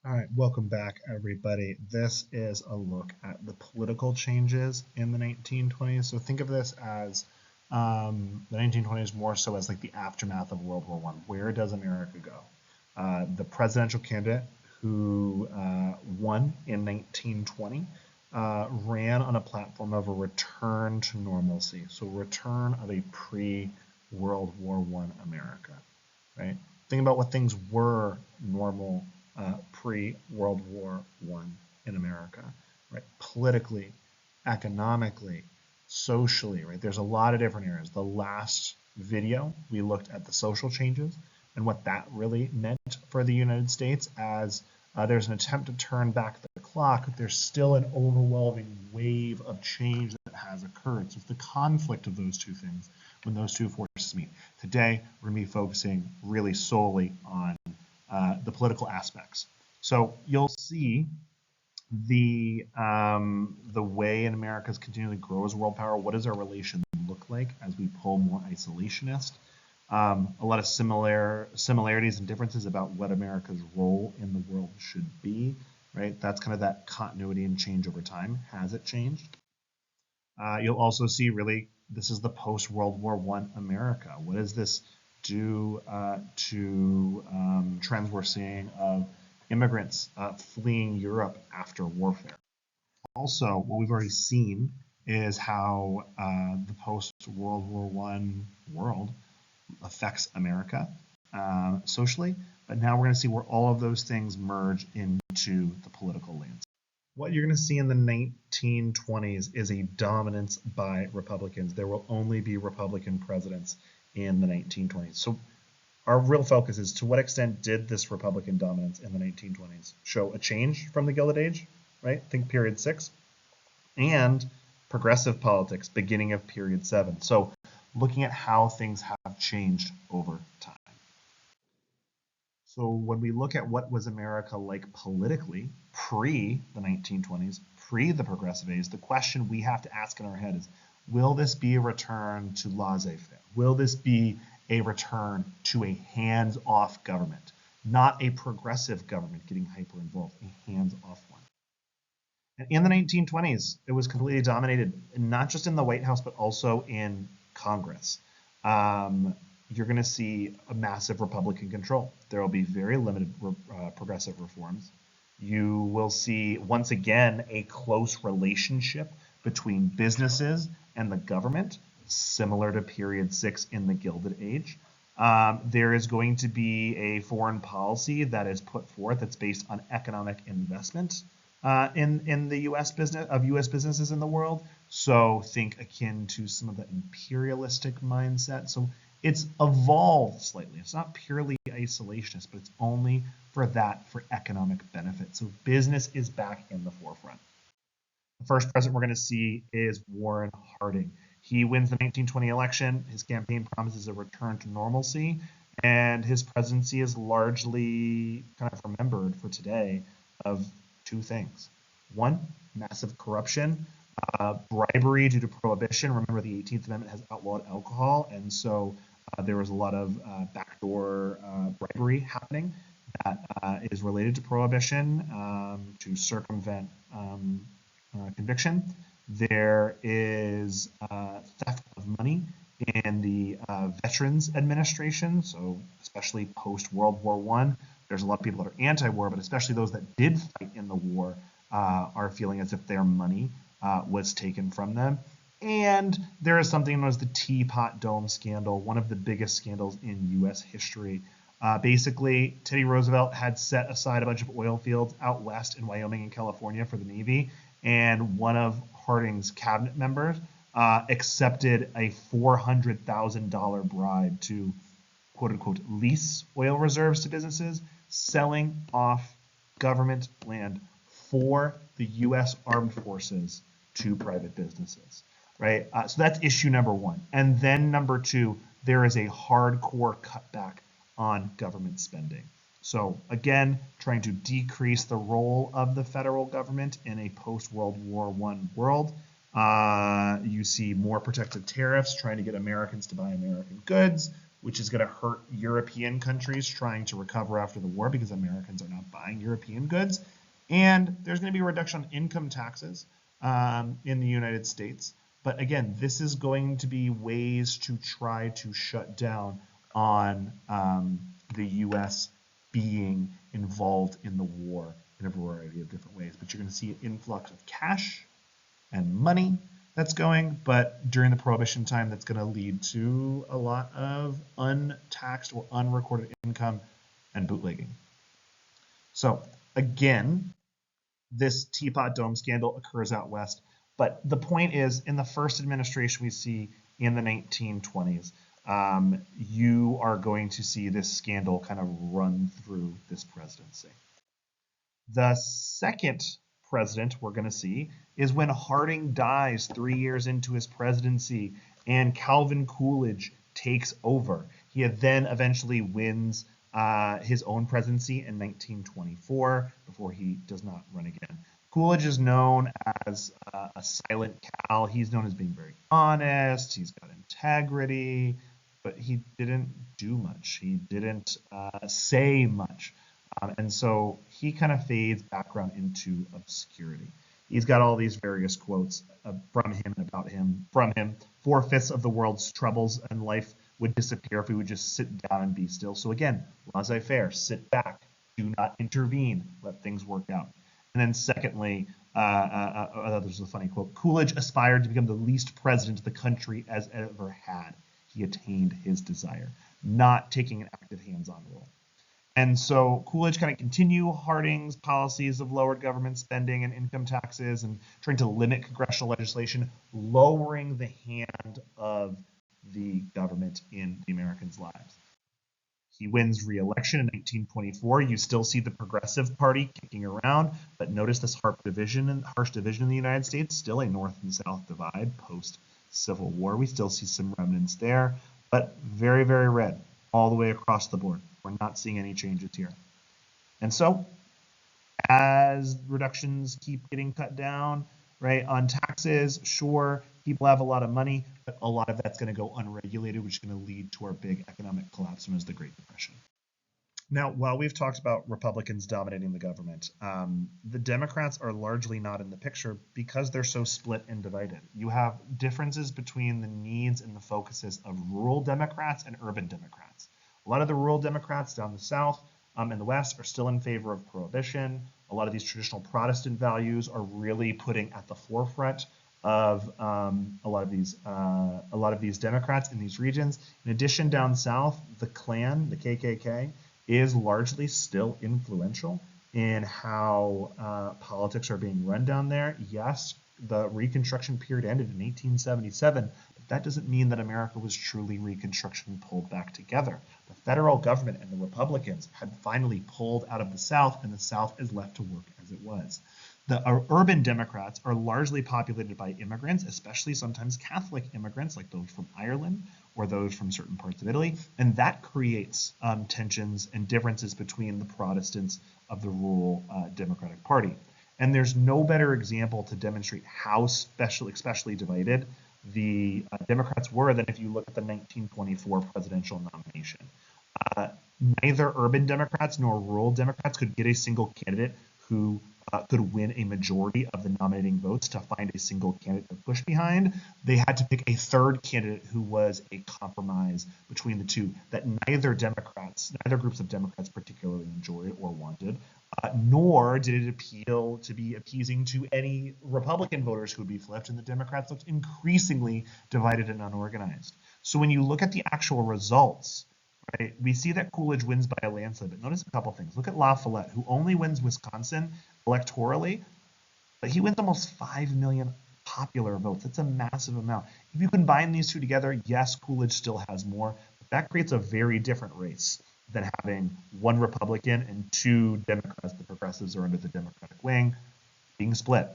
All right, welcome back, everybody. This is a look at the political changes in the 1920s. So think of this as the 1920s more so as like the aftermath of World War I. Where does America go? The presidential candidate who won in 1920 ran on a platform of a return to normalcy. So return of a pre-World War I America, right? Think about what things were normal pre-World War I in America, right? Politically, economically, socially, right? There's a lot of different areas. The last video, we looked at the social changes and what that really meant for the United States as there's an attempt to turn back the clock, but there's still an overwhelming wave of change that has occurred. So it's the conflict of those two things when those two forces meet. Today, we're going to be focusing really solely on the political aspects. So you'll see the way in America is continually grow as a world power. What does our relation look like as we pull more isolationist? A lot of similarities and differences about what America's role in the world should be, right? That's kind of that continuity and change over time. Has it changed? You'll also see really this is the post-World War I America. What does this do to trends we're seeing of immigrants fleeing Europe after warfare? Also, what we've already seen is how the post-World War I world affects America socially, but now we're going to see where all of those things merge into the political landscape. What you're going to see in the 1920s is a dominance by Republicans. There will only be Republican presidents in the 1920s. So our real focus is to what extent did this Republican dominance in the 1920s show a change from the Gilded Age, right? Think period 6, and progressive politics, beginning of period 7. So looking at how things have changed over time. So when we look at what was America like politically pre the 1920s, pre the progressive age, the question we have to ask in our head is, will this be a return to laissez-faire? Will this be a return to a hands-off government, not a progressive government getting hyper-involved, a hands-off one? And in the 1920s, it was completely dominated, not just in the White House, but also in Congress. You're going to see a massive Republican control. There will be very limited progressive reforms. You will see, once again, a close relationship between businesses and the government, similar to period 6 in the Gilded Age. There is going to be a foreign policy that is put forth that's based on economic investment in the U.S. businesses in the world. So think akin to some of the imperialistic mindset. So it's evolved slightly. It's not purely isolationist, but it's only for economic benefit. So business is back in the forefront. The first president we're going to see is Warren Harding. He wins the 1920 election. His campaign promises a return to normalcy, and his presidency is largely kind of remembered for today of two things. One, massive corruption, bribery due to prohibition. Remember, the 18th Amendment has outlawed alcohol, and so there was a lot of backdoor bribery happening that is related to prohibition to circumvent conviction. There is theft of money in the Veterans Administration, so especially post-World War I. There's a lot of people that are anti-war, but especially those that did fight in the war are feeling as if their money was taken from them. And there is something known as the Teapot Dome scandal, one of the biggest scandals in U.S. history. Basically, Teddy Roosevelt had set aside a bunch of oil fields out west in Wyoming and California for the Navy, and one of Harding's cabinet members accepted a $400,000 bribe to, quote-unquote, lease oil reserves to businesses, selling off government land for the U.S. Armed Forces to private businesses. Right, so that's issue number one. And then number two, there is a hardcore cutback on government spending. So again, trying to decrease the role of the federal government in a post-World War I world. You see more protective tariffs, trying to get Americans to buy American goods, which is going to hurt European countries trying to recover after the war because Americans are not buying European goods. And there's going to be a reduction on income taxes in the United States. But again, this is going to be ways to try to shut down on the U.S. being involved in the war in a variety of different ways. But you're going to see an influx of cash and money that's going, but during the Prohibition time, that's going to lead to a lot of untaxed or unrecorded income and bootlegging. So again, this Teapot Dome scandal occurs out west, but the point is, in the first administration we see in the 1920s, you are going to see this scandal kind of run through this presidency. The second president we're going to see is when Harding dies 3 years into his presidency and Calvin Coolidge takes over. He then eventually wins his own presidency in 1924 before he does not run again. Coolidge is known as a silent Cal. He's known as being very honest. He's got integrity, but he didn't do much. He didn't say much. And so he kind of fades background into obscurity. He's got all these various quotes from him and about him, from him. 4/5 of the world's troubles and life would disappear if we would just sit down and be still. So again, laissez-faire, sit back, do not intervene, let things work out. And then secondly, there's a funny quote, Coolidge aspired to become the least president the country has ever had. He attained his desire, not taking an active hands-on role. And so Coolidge kind of continued Harding's policies of lowered government spending and income taxes and trying to limit congressional legislation, lowering the hand of the government in the Americans' lives. He wins re-election in 1924. You still see the Progressive Party kicking around, but notice this harsh division in the United States, still a North and South divide post-Civil War. We still see some remnants there, but very, very red all the way across the board. We're not seeing any changes here. And so as reductions keep getting cut down, right, on taxes, sure, people have a lot of money, but a lot of that's going to go unregulated, which is going to lead to our big economic collapse known as the Great Depression. Now, while we've talked about Republicans dominating the government, the Democrats are largely not in the picture because they're so split and divided. You have differences between the needs and the focuses of rural Democrats and urban Democrats. A lot of the rural Democrats down the South and the West are still in favor of prohibition. A lot of these traditional Protestant values are really putting at the forefront of a lot of these Democrats in these regions. In addition, down south, the Klan, the KKK, is largely still influential in how politics are being run down there. Yes, the Reconstruction period ended in 1877, but that doesn't mean that America was truly Reconstruction pulled back together. The federal government and the Republicans had finally pulled out of the South, and the South is left to work as it was. The urban Democrats are largely populated by immigrants, especially sometimes Catholic immigrants like those from Ireland or those from certain parts of Italy, and that creates tensions and differences between the Protestants of the rural Democratic Party. And there's no better example to demonstrate how especially divided the Democrats were than if you look at the 1924 presidential nomination. Neither urban Democrats nor rural Democrats could get a single candidate who could win a majority of the nominating votes to find a single candidate to push behind. They had to pick a third candidate who was a compromise between the two that neither groups of Democrats particularly enjoyed or wanted, nor did it appeal to be appeasing to any Republican voters who would be flipped, and the Democrats looked increasingly divided and unorganized. So when you look at the actual results, right, we see that Coolidge wins by a landslide, but notice a couple things. Look at La Follette, who only wins Wisconsin electorally, but he wins almost 5 million popular votes. That's a massive amount. If you combine these two together, yes, Coolidge still has more, but that creates a very different race than having one Republican and two Democrats. The progressives are under the Democratic wing, being split.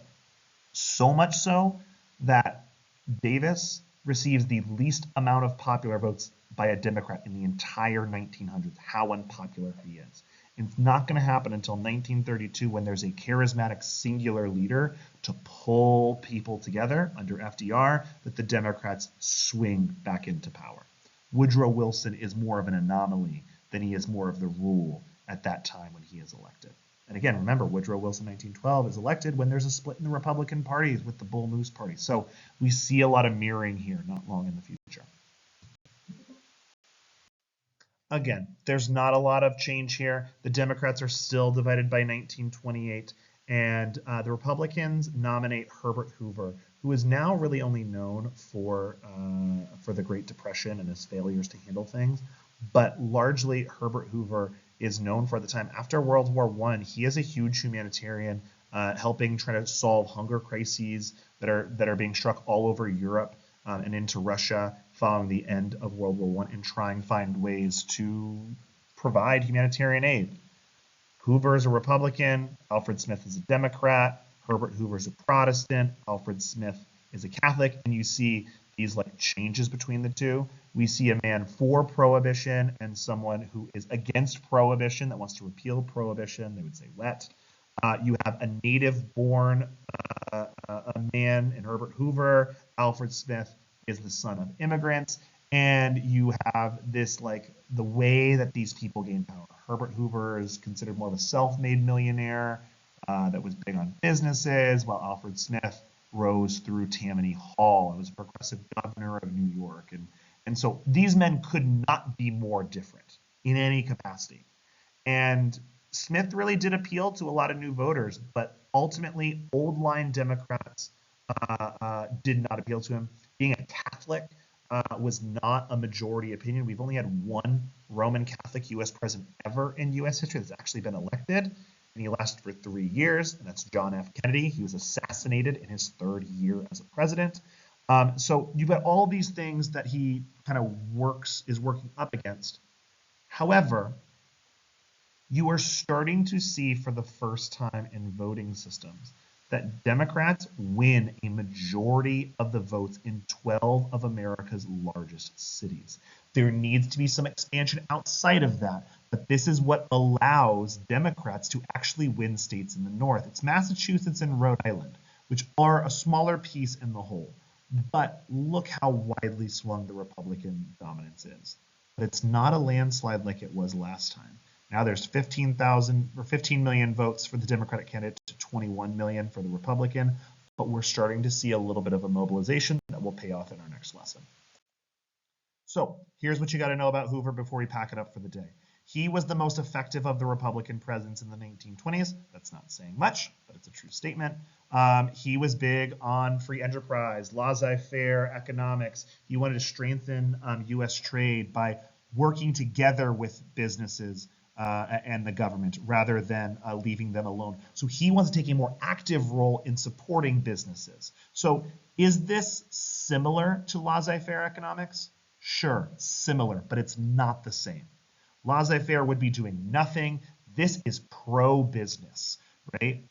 So much so that Davis receives the least amount of popular votes by a Democrat in the entire 1900s, how unpopular he is. It's not going to happen until 1932 when there's a charismatic singular leader to pull people together under FDR that the Democrats swing back into power. Woodrow Wilson is more of an anomaly than he is more of the rule at that time when he is elected. And again, remember, Woodrow Wilson 1912 is elected when there's a split in the Republican Party with the Bull Moose Party. So we see a lot of mirroring here not long in the future. Again, there's not a lot of change here. The Democrats are still divided by 1928, and the Republicans nominate Herbert Hoover, who is now really only known for the Great Depression and his failures to handle things. But largely, Herbert Hoover is known for the time after World War I. He is a huge humanitarian, helping try to solve hunger crises that are being struck all over Europe and into Russia following the end of World War I, and trying to find ways to provide humanitarian aid. Hoover is a Republican, Alfred Smith is a Democrat, Herbert Hoover is a Protestant, Alfred Smith is a Catholic, and you see these like changes between the two. We see a man for prohibition and someone who is against prohibition, that wants to repeal prohibition. They would say wet. You have a native-born a man in Herbert Hoover. Alfred Smith is the son of immigrants. And you have this, like, the way that these people gain power. Herbert Hoover is considered more of a self-made millionaire that was big on businesses, while Alfred Smith rose through Tammany Hall and was a progressive governor of New York. And so these men could not be more different in any capacity. And Smith really did appeal to a lot of new voters, but ultimately old line Democrats did not appeal to him. Being a Catholic was not a majority opinion. We've only had one Roman Catholic U.S. president ever in U.S. history that's actually been elected, and he lasted for 3 years, and that's John F. Kennedy. He was assassinated in his 3rd year as a president. So you've got all these things that he kind of is working up against. However, you are starting to see for the first time in voting systems that Democrats win a majority of the votes in 12 of America's largest cities. There needs to be some expansion outside of that, but this is what allows Democrats to actually win states in the North. It's Massachusetts and Rhode Island, which are a smaller piece in the whole. But look how widely swung the Republican dominance is. But it's not a landslide like it was last time. Now there's 15 million votes for the Democratic candidate to 21 million for the Republican, but we're starting to see a little bit of a mobilization that will pay off in our next lesson. So here's what you got to know about Hoover before we pack it up for the day. He was the most effective of the Republican presidents in the 1920s. That's not saying much, but it's a true statement. He was big on free enterprise, laissez-faire economics. He wanted to strengthen U.S. trade by working together with businesses and the government rather than leaving them alone. So he wants to take a more active role in supporting businesses. So is this similar to laissez-faire economics? Sure, similar, but it's not the same. Laissez-faire would be doing nothing. This is pro-business, right?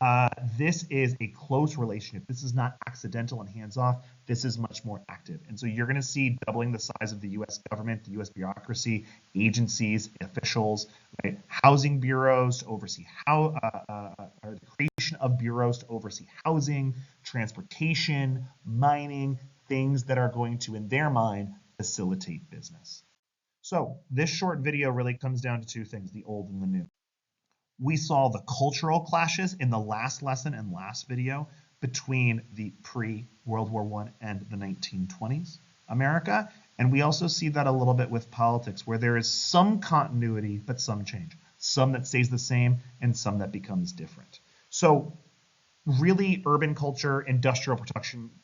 This is a close relationship. This is not accidental and hands-off. This is much more active. And so you're going to see doubling the size of the U.S. government, the U.S. bureaucracy, agencies, officials, right? Housing bureaus to oversee the creation of bureaus to oversee housing, transportation, mining, things that are going to, in their mind, facilitate business. So this short video really comes down to two things, the old and the new. We saw the cultural clashes in the last lesson and last video between the pre-World War I and the 1920s America. And we also see that a little bit with politics, where there is some continuity, but some change. Some that stays the same and some that becomes different. So really, urban culture, industrial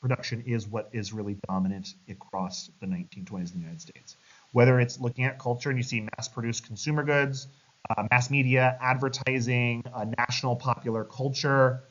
production is what is really dominant across the 1920s in the United States. Whether it's looking at culture and you see mass-produced consumer goods, mass media, advertising, national popular culture,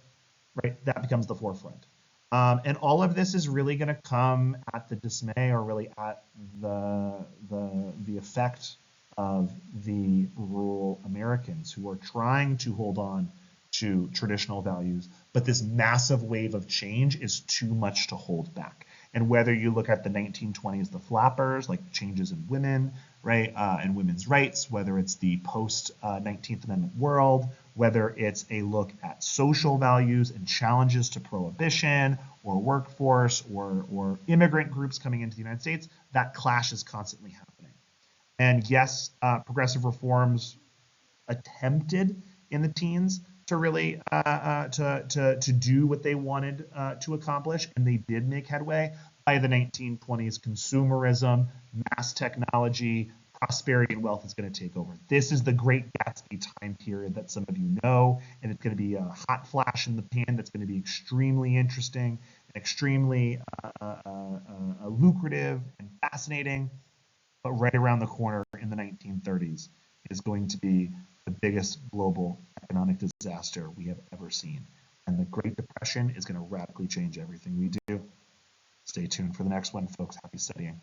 right? That becomes the forefront. And all of this is really going to come at the dismay, or really at the effect of the rural Americans who are trying to hold on to traditional values, but this massive wave of change is too much to hold back. And whether you look at the 1920s, the flappers, like changes in women, right, and women's rights, whether it's the post-19th Amendment world, whether it's a look at social values and challenges to prohibition or workforce or immigrant groups coming into the United States, that clash is constantly happening. And yes, progressive reforms attempted in the teens to really to do what they wanted to accomplish, and they did make headway. By the 1920s, consumerism, mass technology, prosperity, and wealth is going to take over. This is the Great Gatsby time period that some of you know, and it's going to be a hot flash in the pan that's going to be extremely interesting, extremely lucrative and fascinating. But right around the corner in the 1930s is going to be the biggest global economic disaster we have ever seen. And the Great Depression is going to radically change everything we do. Stay tuned for the next one, folks. Happy studying.